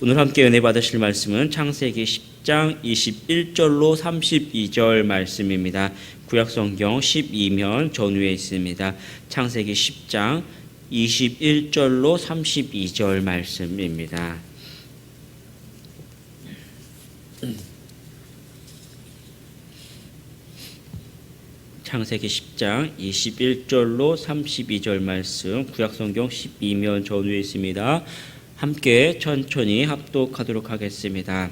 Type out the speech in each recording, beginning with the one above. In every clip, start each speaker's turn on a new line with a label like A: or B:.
A: 오늘 함께 은혜 받으실 말씀은 창세기 10장 21절로 32절 말씀입니다. 구약성경 12면 전후에 있습니다. 창세기 10장 21절로 32절 말씀입니다. 창세기 10장 21절로 32절 말씀, 구약성경 12면 전후에 있습니다. 함께 천천히 합독하도록 하겠습니다.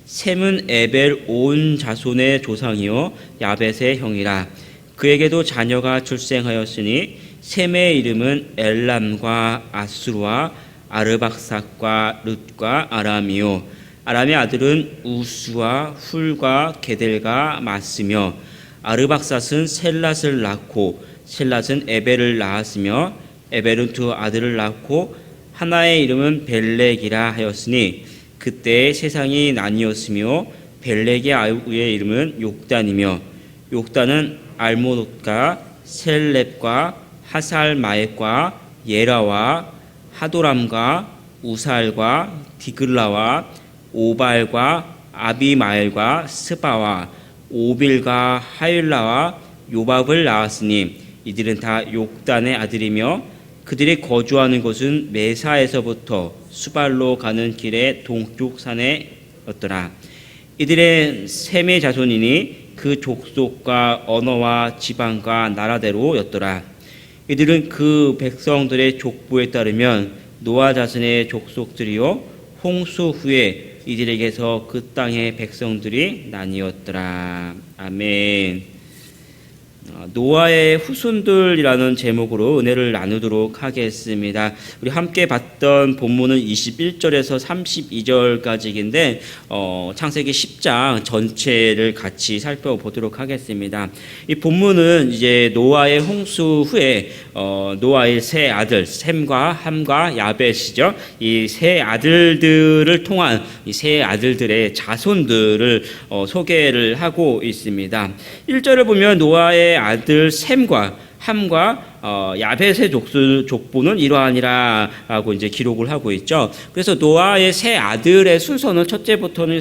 A: 셈은 에벨 온 자손의 조상이요 야벳의 형이라. 그에게도 자녀가 출생하였으니 셈의 이름은 엘람과 아수르와 아르박삭과 룻과 아람이요. 아람의 아들은 우스와 훌과 게델과 마스며, 아르박삭은 셀랏을 낳고 셀랏은 에벨을 낳았으며, 에벨은 두 아들을 낳고 하나의 이름은 벨렉이라 하였으니 그때 세상이 나뉘었으며, 벨렉의 아우의 이름은 욕단이며, 욕단은 알모롯과 셀렙과 하살마액과 예라와 하도람과 우살과 디글라와 오발과 아비마엘과 스바와 오빌과 하일라와 요밥을 낳았으니 이들은 다 욕단의 아들이며, 그들이 거주하는 곳은 메사에서부터 수발로 가는 길의 동쪽 산에였더라. 이들의 셈의 자손이니 그 족속과 언어와 지방과 나라대로였더라. 이들은 그 백성들의 족보에 따르면 노아 자손의 족속들이요 홍수 후에 이들에게서 그 땅의 백성들이 나뉘었더라. 아멘. 노아의 후손들이라는 제목으로 은혜를 나누도록 하겠습니다. 우리 함께 봤던 본문은 21절에서 32절까지인데 창세기 10장 전체를 같이 살펴보도록 하겠습니다. 이 본문은 이제 노아의 홍수 후에 노아의 세 아들 셈과 함과 야벳이죠. 이 세 아들들을 통한 이 세 아들들의 자손들을 소개를 하고 있습니다. 1절을 보면 노아의 아들 셈과 함과 야벳의 족보는 이러하니라라고 이제 기록을 하고 있죠. 그래서 노아의 세 아들의 순서는 첫째부터는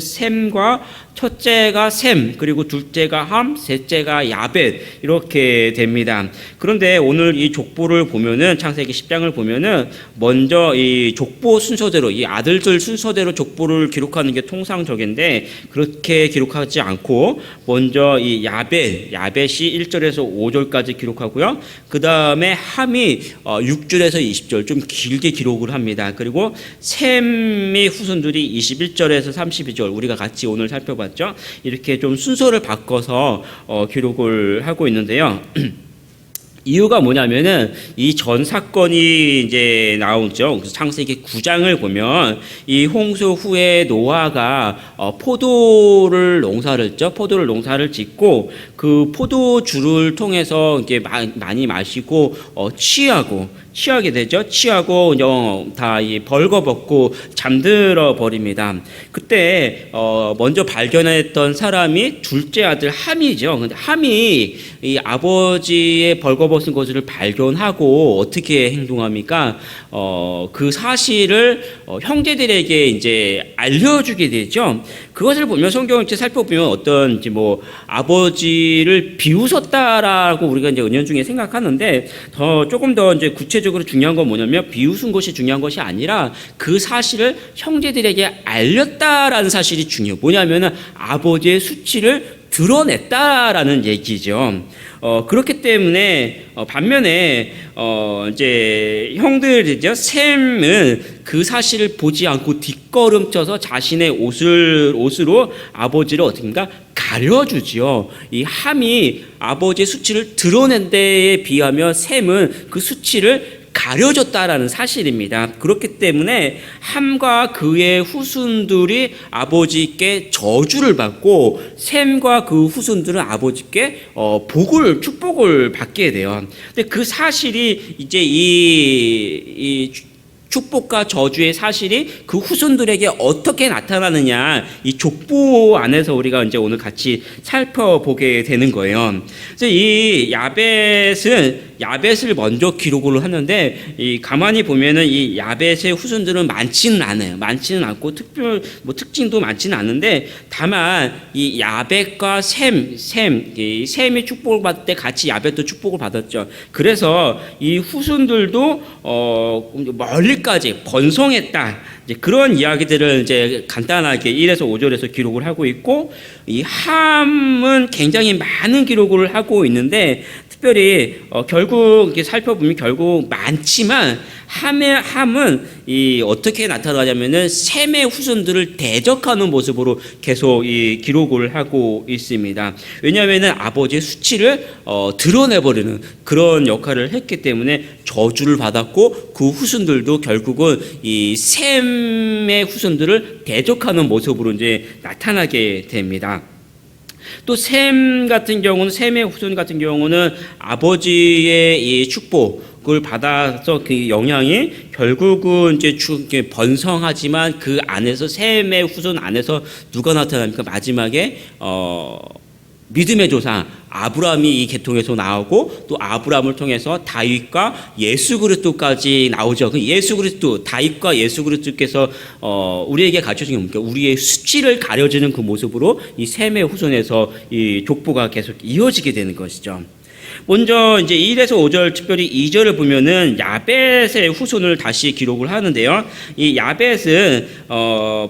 A: 첫째가 셈, 그리고 둘째가 함, 셋째가 야벳 이렇게 됩니다. 그런데 오늘 이 족보를 보면은 창세기 10장을 보면은 먼저 이 족보 순서대로 이 아들들 순서대로 족보를 기록하는 게 통상적인데 그렇게 기록하지 않고 먼저 이 야벳이 1절에서 5절까지 기록하고요. 그 다음에 함이 6절에서 20절 좀 길게 기록을 합니다. 그리고 셈의 후손들이 21절에서 32절 우리가 같이 오늘 살펴봤죠. 이렇게 좀 순서를 바꿔서 기록을 하고 있는데요. 이유가 뭐냐면은 이 전 사건이 이제 나오죠. 그래서 창세기 9장을 보면 이 홍수 후에 노아가 포도를 농사를 짓고 그 포도주를 통해서 이렇게 많이 마시고 취하게 되죠. 취하고 다 벌거벗고 잠들어 버립니다. 그때 먼저 발견했던 사람이 둘째 아들 함이죠. 근데 함이 이 아버지의 벌거벗은 것을 발견하고 어떻게 행동합니까? 그 사실을 형제들에게 이제 알려주게 되죠. 그것을 보면 성경을 살펴보면 어떤 아버지를 비웃었다라고 우리가 이제 은연중에 생각하는데 조금 더 이제 구체적으로 중요한 건 뭐냐면 비웃은 것이 중요한 것이 아니라 그 사실을 형제들에게 알렸다라는 사실이 중요해요. 뭐냐면은 아버지의 수치를 드러냈다라는 얘기죠. 그렇기 때문에 반면에 이제 형들이죠. 셈은 그 사실을 보지 않고 뒷걸음쳐서 자신의 옷으로 아버지를 어떻게인가 가려주지요. 이 함이 아버지의 수치를 드러낸 데에 비하면 셈은 그 수치를 가려졌다라는 사실입니다. 그렇기 때문에 함과 그의 후손들이 아버지께 저주를 받고 셈과 그 후손들은 아버지께 축복을 받게 돼요. 근데 그 사실이 이제 이 축복과 저주의 사실이 그 후손들에게 어떻게 나타나느냐, 이 족보 안에서 우리가 이제 오늘 같이 살펴보게 되는 거예요. 그래서 이 야벳을 먼저 기록을 하는데, 이 가만히 보면은 이 야벳의 후손들은 많지는 않아요. 많지는 않고 특징도 많지는 않은데, 다만 이 야벳과 셈이 축복을 받을 때 같이 야벳도 축복을 받았죠. 그래서 이 후손들도 멀리까지 번성했다. 이제 그런 이야기들을 이제 간단하게 1에서 5절에서 기록을 하고 있고, 이 함은 굉장히 많은 기록을 하고 있는데, 특별히 결국 이렇게 살펴보면 결국 많지만 함은 어떻게 나타나냐면은 셈의 후손들을 대적하는 모습으로 계속 이 기록을 하고 있습니다. 왜냐하면은 아버지의 수치를 드러내버리는 그런 역할을 했기 때문에 저주를 받았고, 그 후손들도 결국은 이 셈의 후손들을 대적하는 모습으로 이제 나타나게 됩니다. 또 셈의 후손 같은 경우는 아버지의 이 축복을 받아서 그 영향이 결국은 이제 번성하지만 그 안에서 셈의 후손 안에서 누가 나타납니까? 마지막에 믿음의 조상 아브라함이 이 계통에서 나오고, 또 아브라함을 통해서 다윗과 예수 그리스도까지 나오죠. 그 예수 그리스도, 다윗과 예수 그리스도께서 우리에게 가르쳐준 게 뭡니까? 우리의 수치를 가려주는 그 모습으로 이 셈의 후손에서 이 족보가 계속 이어지게 되는 것이죠. 먼저 이제 1에서 5절, 특별히 2절을 보면은 야벳의 후손을 다시 기록을 하는데요. 이 야벳은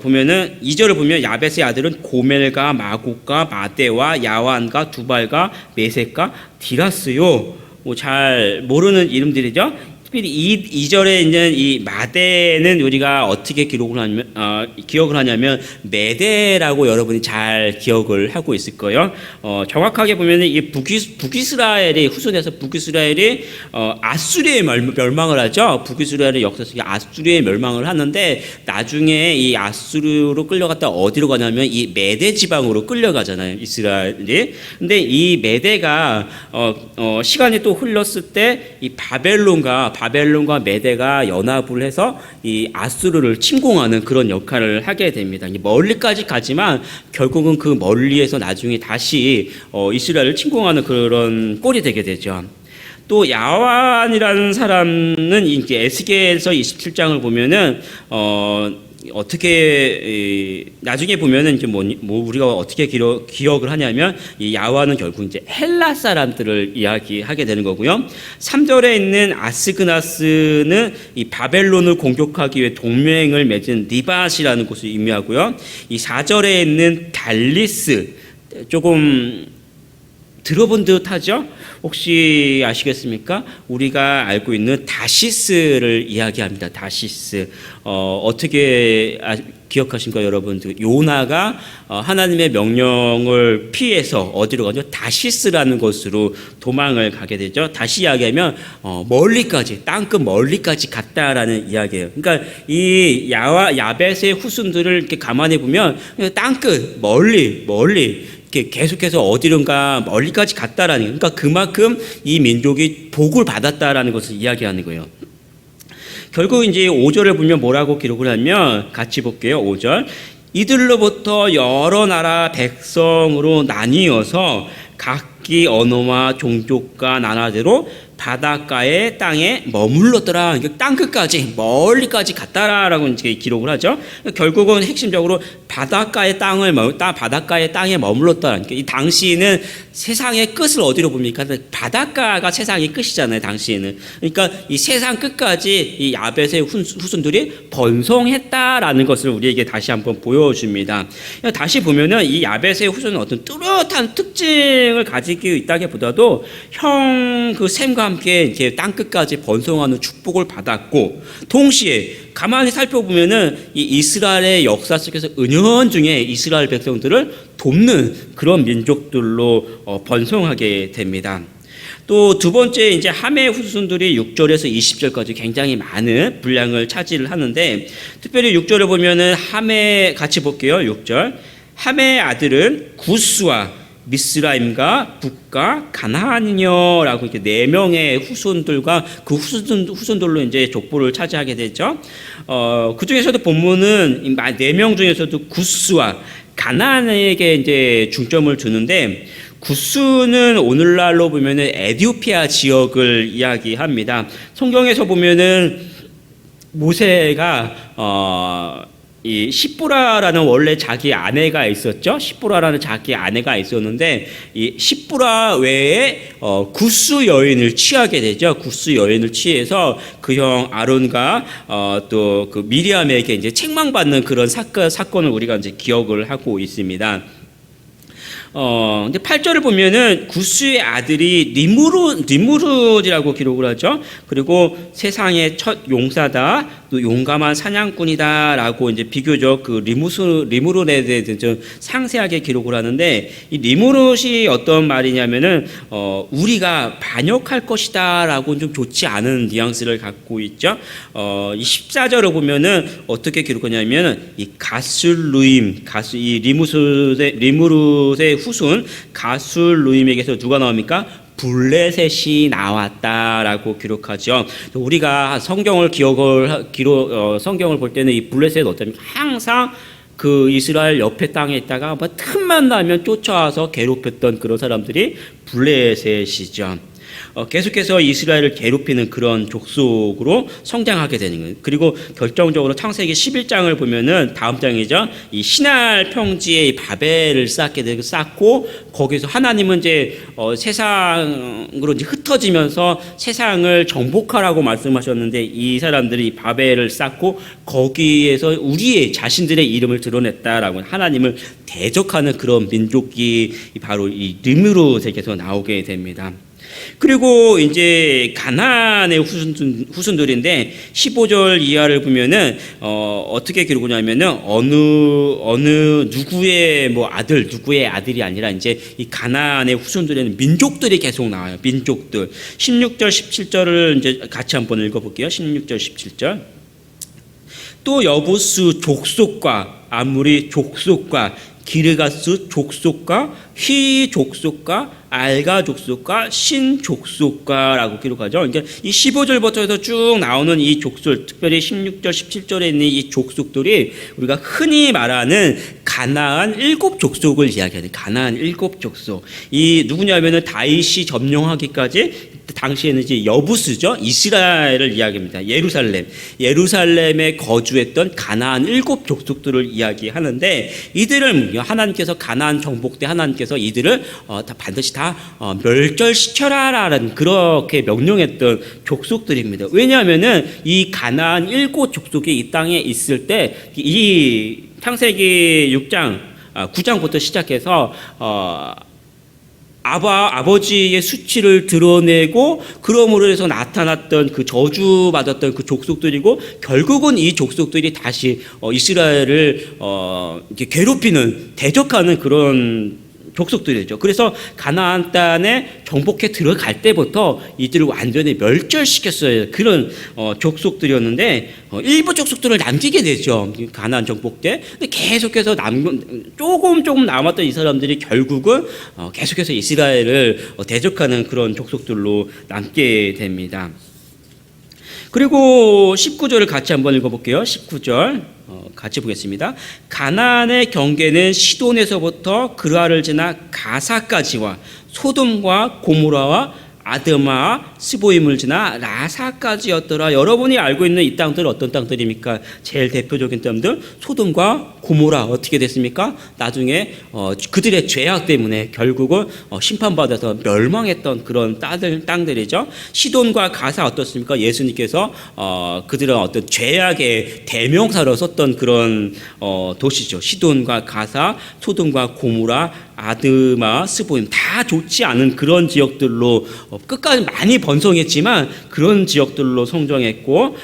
A: 보면은 2절을 보면 야벳의 아들은 고멜과 마곡과 마대와 야완과 두발과 메섹과 디라스요. 잘 모르는 이름들이죠. 특별히 2절에 있는 이 마대는 우리가 어떻게 기억을 하냐면 메대라고 여러분이 잘 기억을 하고 있을 거예요. 정확하게 보면 이 북이스라엘의 후손에서 북이스라엘이 아수리에 멸망을 하죠. 북이스라엘의 역사 속에 아수리에 멸망을 하는데, 나중에 이 아수르로 끌려갔다 어디로 가냐면 이 메대 지방으로 끌려가잖아요, 이스라엘이. 근데 이 메대가 시간이 또 흘렀을 때 이 바벨론과 메대가 연합을 해서 이 아수르를 침공하는 그런 역할을 하게 됩니다. 멀리까지 가지만 결국은 그 멀리에서 나중에 다시 이스라엘을 침공하는 그런 꼴이 되게 되죠. 또 야완이라는 사람은 이제 에스겔서 27장을 보면은 어떻게 나중에 보면은 이제 우리가 어떻게 기억을 하냐면, 이 야완은 결국 이제 헬라 사람들을 이야기하게 되는 거고요. 3절에 있는 아스그나스는 이 바벨론을 공격하기 위해 동맹을 맺은 니밧이라는 곳을 의미하고요. 이 4절에 있는 달리스, 조금 들어본 듯하죠? 혹시 아시겠습니까? 우리가 알고 있는 다시스를 이야기합니다. 다시스. 어떻게 기억하십니까, 여러분들? 요나가 하나님의 명령을 피해서 어디로 가죠? 다시스라는 곳으로 도망을 가게 되죠. 다시 이야기하면 멀리까지, 땅끝 멀리까지 갔다라는 이야기예요. 그러니까 이 야벳의 후손들을 이렇게 가만히 보면 땅끝 멀리 계속해서 어디론가 멀리까지 갔다라는, 그러니까 그만큼 이 민족이 복을 받았다라는 것을 이야기하는 거예요. 결국 이제 5절을 보면 뭐라고 기록을 하면, 같이 볼게요. 5절. 이들로부터 여러 나라 백성으로 나뉘어서 각기 언어와 종족과 나라대로 바닷가의 땅에 머물렀더라. 땅끝까지 멀리까지 갔다라고 이제 기록을 하죠. 결국은 핵심적으로 바닷가의 땅에 머물렀다. 그러니까 이 당시에는 세상의 끝을 어디로 봅니까? 바닷가가 세상의 끝이잖아요, 당시에는. 그러니까 이 세상 끝까지 이 야벳의 후손들이 번성했다라는 것을 우리에게 다시 한번 보여줍니다. 다시 보면은 이 야벳의 후손은 어떤 뚜렷한 특징을 가지고 있다기보다도 그 셈과 함께 이렇게 땅 끝까지 번성하는 축복을 받았고, 동시에 가만히 살펴보면은 이 이스라엘의 역사 속에서 은연중에 이스라엘 백성들을 돕는 그런 민족들로 번성하게 됩니다. 또 두 번째, 이제 함의 후손들이 6절에서 20절까지 굉장히 많은 분량을 차지를 하는데, 특별히 6절을 보면은 함의, 같이 볼게요. 6절. 함의 아들은 구스와 미스라임과 북과 가나안이녀라고 이렇게 네 명의 후손들과 그 후손들로 이제 족보를 차지하게 되죠. 그 중에서도 본문은 네 명 중에서도 구스와 가나안에게 이제 중점을 두는데, 구스는 오늘날로 보면은 에티오피아 지역을 이야기합니다. 성경에서 보면은 모세가 이 시뿌라라는 원래 자기 아내가 있었죠. 시뿌라라는 자기 아내가 있었는데, 이 시뿌라 외에 구스 여인을 취하게 되죠. 구스 여인을 취해서 그 형 아론과 또 그 미리암에게 이제 책망받는 그런 사건을 우리가 이제 기억을 하고 있습니다. 근데 8절을 보면은 구스의 아들이 니무롯이라고 기록을 하죠. 그리고 세상의 첫 용사다, 또 용감한 사냥꾼이다라고 이제 비교적 그 리무롯에 대해서 좀 상세하게 기록을 하는데, 이 리무롯이 어떤 말이냐면은 우리가 반역할 것이다라고 좀 좋지 않은 뉘앙스를 갖고 있죠. 이 14절을 보면은 어떻게 기록하냐면은 이 이 리무롯의 후손 가술루임에게서 누가 나옵니까? 블레셋이 나왔다라고 기록하죠. 우리가 성경을 성경을 볼 때는 이 블레셋은 어떻습니까? 항상 그 이스라엘 옆에 땅에 있다가 뭐 틈만 나면 쫓아와서 괴롭혔던 그런 사람들이 블레셋이죠. 계속해서 이스라엘을 괴롭히는 그런 족속으로 성장하게 되는 거예요. 그리고 결정적으로 창세기 11장을 보면은 다음 장이죠. 이 시날 평지에 이 바벨을 쌓고 거기서 하나님은 이제 세상으로 이제 흩어지면서 세상을 정복하라고 말씀하셨는데, 이 사람들이 바벨을 쌓고 거기에서 우리의 자신들의 이름을 드러냈다라고 하나님을 대적하는 그런 민족이 바로 이 느므롯에게서 나오게 됩니다. 그리고 이제 가나안의 후손들인데 15절 이하를 보면은 어떻게 기록하냐면은 누구의 누구의 아들이 아니라 이제 이 가나안의 후손들에는 민족들이 계속 나와요. 민족들. 16절 17절을 이제 같이 한번 읽어볼게요. 16절 17절. 또 여부스 족속과 아무리 족속과 기르가스 족속과 휘 족속과 알가 족속과 신 족속과라고 기록하죠. 그러니까 이 15절부터 해서 쭉 나오는 이 족속, 특별히 16절, 17절에 있는 이 족속들이 우리가 흔히 말하는 가나안 7족속을 이야기하는 가나안 7족속. 이 누구냐면은 다윗이 점령하기까지 당시에는 이제 여부스죠. 이스라엘을 이야기합니다. 예루살렘에 거주했던 가나안 7족속들을 이야기하는데, 이들을 하나님께서 가나안 정복 때 하나님께서 이들을 다 반드시 다 멸절시켜라라는 그렇게 명령했던 족속들입니다. 왜냐하면은 이 가나안 7족속이 이 땅에 있을 때 이 창세기 6장 9장부터 시작해서 아버지의 수치를 드러내고 그러므로 해서 나타났던 그 저주받았던 그 족속들이고, 결국은 이 족속들이 다시 이스라엘을 이렇게 괴롭히는 대적하는 그런 족속들이죠. 그래서 가나안 땅에 정복해 들어갈 때부터 이들을 완전히 멸절시켰어요. 그런 족속들이었는데 일부 족속들을 남기게 되죠. 가나안 정복 때. 근데 계속해서 조금 남았던 이 사람들이 결국은 계속해서 이스라엘을 대적하는 그런 족속들로 남게 됩니다. 그리고 19절을 같이 한번 읽어볼게요. 19절 같이 보겠습니다. 가나안의 경계는 시돈에서부터 그르아를 지나 가사까지와 소돔과 고모라와 아드마, 스보임을 지나 라사까지였더라. 여러분이 알고 있는 이 땅들 어떤 땅들입니까? 제일 대표적인 땅들 소돔과 고모라 어떻게 됐습니까? 나중에 그들의 죄악 때문에 결국은 심판받아서 멸망했던 그런 땅들이죠. 시돈과 가사 어떻습니까? 예수님께서 그들은 어떤 죄악의 대명사로 썼던 그런 도시죠. 시돈과 가사, 소돔과 고모라, 아드마, 스보임 다 좋지 않은 그런 지역들로 끝까지 많이 번성했지만 그런 지역들로 성장했고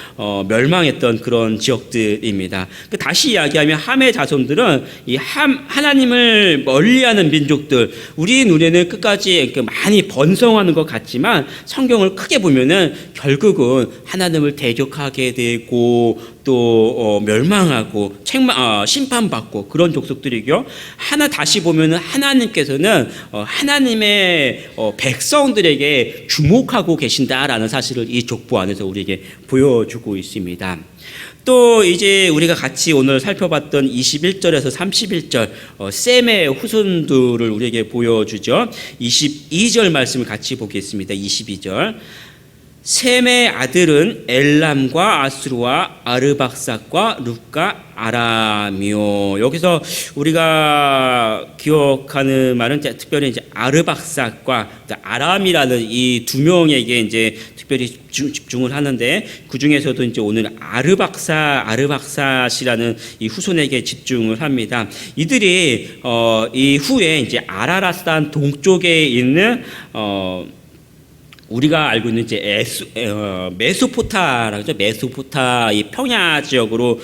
A: 멸망했던 그런 지역들입니다. 다시 이야기하면 함의 자손들은 이 하나님을 멀리하는 민족들, 우리 눈에는 끝까지 많이 번성하는 것 같지만 성경을 크게 보면은 결국은 하나님을 대적하게 되고 또 또 멸망하고 심판받고 그런 족속들이고요. 다시 보면은 하나님께서는 하나님의 백성들에게 주목하고 계신다라는 사실을 이 족보 안에서 우리에게 보여주고 있습니다. 또 이제 우리가 같이 오늘 살펴봤던 21절에서 31절 셈의 후손들을 우리에게 보여주죠. 22절 말씀을 같이 보겠습니다. 22절. 셈의 아들은 엘람과 아수르와 아르박삭과 룻과 아람이요. 여기서 우리가 기억하는 말은 특별히 이제 아르박삭과 아람이라는 이 두 명에게 이제 특별히 집중을 하는데, 그 중에서도 이제 오늘 아르박삿이라는 이 후손에게 집중을 합니다. 이들이 이 후에 이제 아라랏산 동쪽에 있는 우리가 알고 있는 이제 메소포타라죠. 메소포타 이 평야 지역으로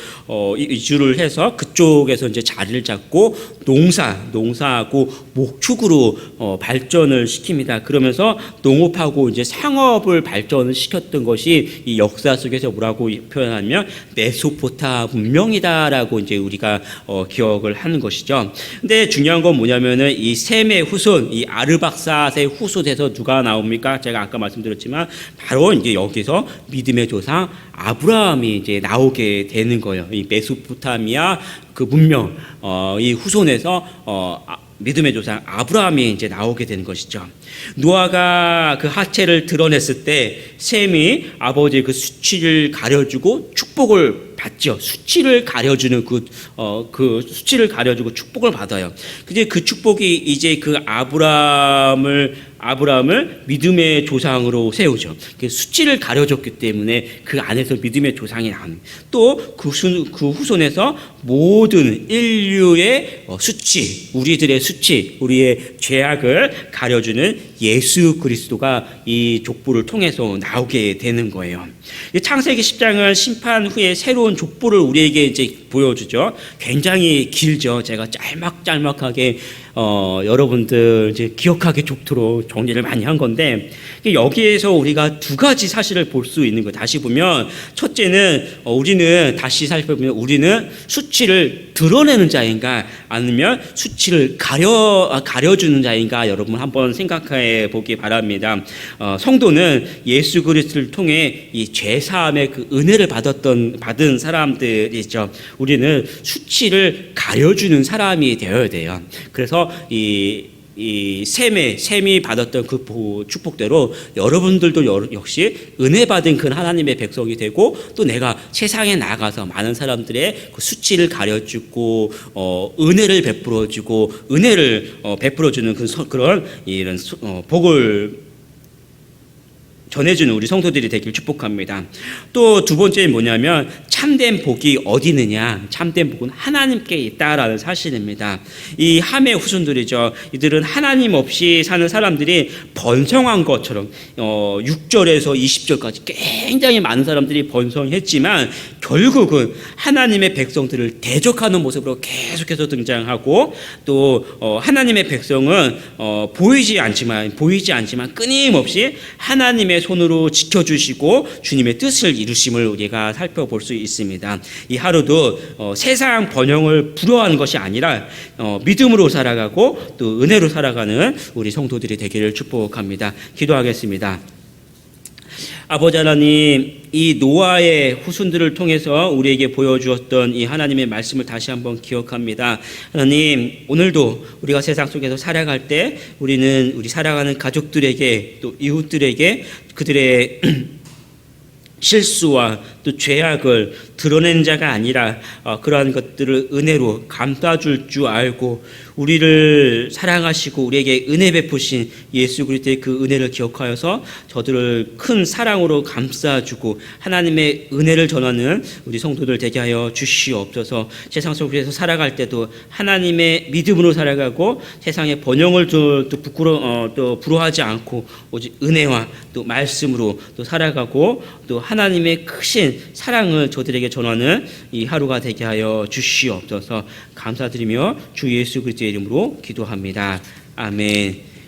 A: 이주를 해서 그쪽에서 이제 자리를 잡고 농사하고 목축으로 발전을 시킵니다. 그러면서 농업하고 이제 상업을 발전을 시켰던 것이 이 역사 속에서 뭐라고 표현하면 메소포타 문명이다라고 이제 우리가 기억을 하는 것이죠. 근데 중요한 건 뭐냐면은 이 셈의 후손, 이 아르박삿의 후손에서 누가 나옵니까? 제가 아까 말씀드렸지만 바로 이제 여기서 믿음의 조상 아브라함이 이제 나오게 되는 거예요. 이 메소포타미아 그 문명 이 후손에서 믿음의 조상 아브라함이 이제 나오게 되는 것이죠. 노아가 그 하체를 드러냈을 때 셈이 아버지의 그 수치를 가려주고 축복을 받죠. 수치를 가려주는 그 수치를 가려주고 축복을 받아요. 근데 그 축복이 이제 그 아브라함을 믿음의 조상으로 세우죠. 그 수치를 가려줬기 때문에 그 안에서 믿음의 조상이 나옵니다. 또 그 후손에서 모든 인류의 수치, 우리들의 수치, 우리의 죄악을 가려주는 예수 그리스도가 이 족보를 통해서 나오게 되는 거예요. 창세기 10장은 심판 후에 새로운 족보를 우리에게 이제 보여주죠. 굉장히 길죠. 제가 짤막짤막하게 여러분들 이제 기억하기 좋도록 정리를 많이 한 건데, 여기에서 우리가 두 가지 사실을 볼 수 있는 거예요. 다시 보면 첫째는 우리는 다시 살펴보면 우리는 수치를 드러내는 자인가 아니면 수치를 가려주는 자인가 여러분 한번 생각해 보기 바랍니다. 성도는 예수 그리스도를 통해 이 죄사함의 그 은혜를 받은 사람들이죠. 우리는 수치를 가려주는 사람이 되어야 돼요. 그래서 이 셈이 받았던 그 축복대로 여러분들도 역시 은혜 받은 그 하나님의 백성이 되고, 또 내가 세상에 나가서 많은 사람들의 그 수치를 가려주고 은혜를 베풀어주고 은혜를 베풀어주는 그런 이런 복을 전해주는 우리 성도들이 되길 축복합니다. 또 두 번째는 뭐냐면 참된 복이 어디 있느냐? 참된 복은 하나님께 있다라는 사실입니다. 이 함의 후손들이죠. 이들은 하나님 없이 사는 사람들이 번성한 것처럼 6절에서 20절까지 굉장히 많은 사람들이 번성했지만 결국은 하나님의 백성들을 대적하는 모습으로 계속해서 등장하고, 또 하나님의 백성은 보이지 않지만 끊임없이 하나님의 손으로 지켜주시고 주님의 뜻을 이루심을 우리가 살펴볼 수 있습니다. 이 하루도 세상 번영을 부러워하는 것이 아니라 믿음으로 살아가고 또 은혜로 살아가는 우리 성도들이 되기를 축복합니다. 기도하겠습니다. 아버지 하나님, 이 노아의 후손들을 통해서 우리에게 보여주었던 이 하나님의 말씀을 다시 한번 기억합니다. 하나님, 오늘도 우리가 세상 속에서 살아갈 때 우리는 우리 살아가는 가족들에게 또 이웃들에게 그들의 실수와 또 죄악을 드러낸 자가 아니라 그러한 것들을 은혜로 감싸줄 줄 알고 우리를 사랑하시고 우리에게 은혜 베푸신 예수 그리스도의 그 은혜를 기억하여서 저들을 큰 사랑으로 감싸주고 하나님의 은혜를 전하는 우리 성도들 되게 하여 주시옵소서. 세상 속에서 살아갈 때도 하나님의 믿음으로 살아가고 세상의 번영을 또 부러워하지 않고 오직 은혜와 또 말씀으로 또 살아가고 또 하나님의 크신 사랑을 저들에게 전하는 이 하루가 되게 하여 주시옵소서. 감사드리며 주 예수 그리스도의 이름으로 기도합니다. 아멘.